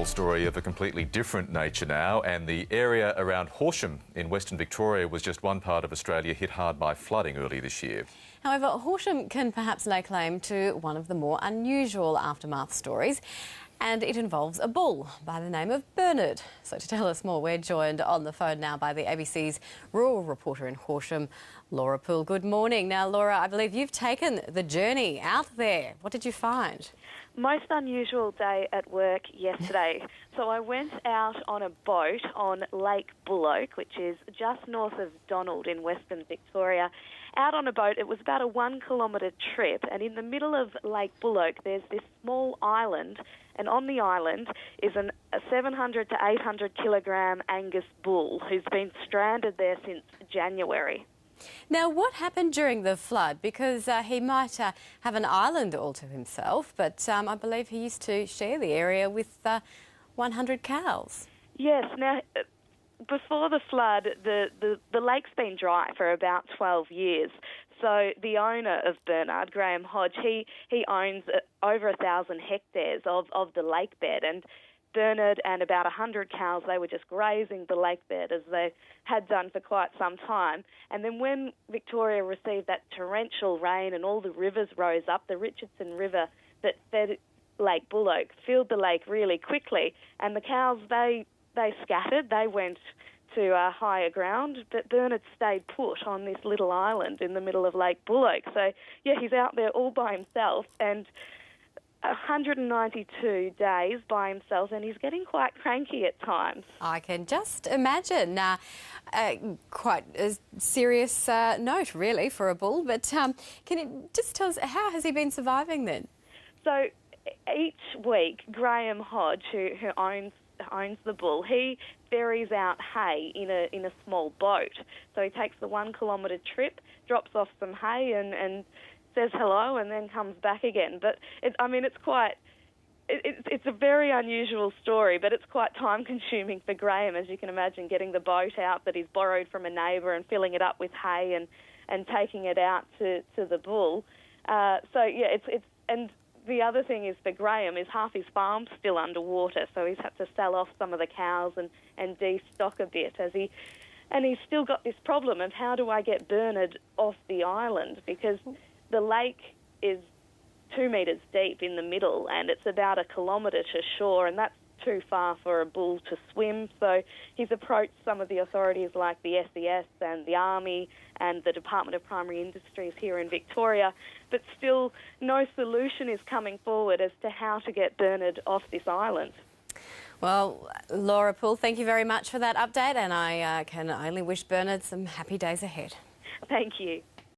terrible story of a completely different nature now, and the area around Horsham in Western Victoria was just one part of Australia hit hard by flooding early this year. However, Horsham can perhaps lay claim to one of the more unusual aftermath stories, and it involves a bull by the name of Bernard. So to tell us more, we're joined on the phone now by the ABC's rural reporter in Horsham, Laura Poole. Good morning. Now, Laura, I believe you've taken the journey out there. What did you find? Most unusual day at work yesterday. So I went out on a boat on Lake Buloke, which is just north of Donald in Western Victoria. Out on a boat, it was about a 1 kilometre trip, and in the middle of Lake Buloke there's this small island, and on the island is a 700 to 800 kilogram Angus bull who's been stranded there since January. Now, what happened during the flood? Because he might have an island all to himself, but I believe he used to share the area with 100 cows. Yes. Now, before the flood, the lake's been dry for about 12 years. So the owner of Bernard, Graham Hodge, he owns over 1,000 hectares of the lake bed, and Bernard and about 100 cows, they were just grazing the lake bed as they had done for quite some time. And then when Victoria received that torrential rain and all the rivers rose up, the Richardson River that fed Lake Buloke filled the lake really quickly, and the cows, they scattered, they went to higher ground, but Bernard stayed put on this little island in the middle of Lake Buloke. So, yeah, he's out there all by himself, and 192 days by himself, and he's getting quite cranky at times. I can just imagine. Quite a serious note, really, for a bull. But can you just tell us, how has he been surviving then? So each week, Graham Hodge, who owns the bull, he ferries out hay in a small boat. So he takes the 1 kilometre trip, drops off some hay and says hello and then comes back again. But it's a very unusual story, but it's quite time-consuming for Graham, as you can imagine, getting the boat out that he's borrowed from a neighbour and filling it up with hay and taking it out to the bull. And the other thing is, for Graham, is half his farm's still underwater, so he's had to sell off some of the cows and de-stock a bit and he's still got this problem of, how do I get Bernard off the island? Because the lake is 2 metres deep in the middle, and it's about 1 kilometre to shore, and that's too far for a bull to swim. So he's approached some of the authorities like the SES and the Army and the Department of Primary Industries here in Victoria, but still no solution is coming forward as to how to get Bernard off this island. Well, Laura Poole, thank you very much for that update, and I can only wish Bernard some happy days ahead. Thank you.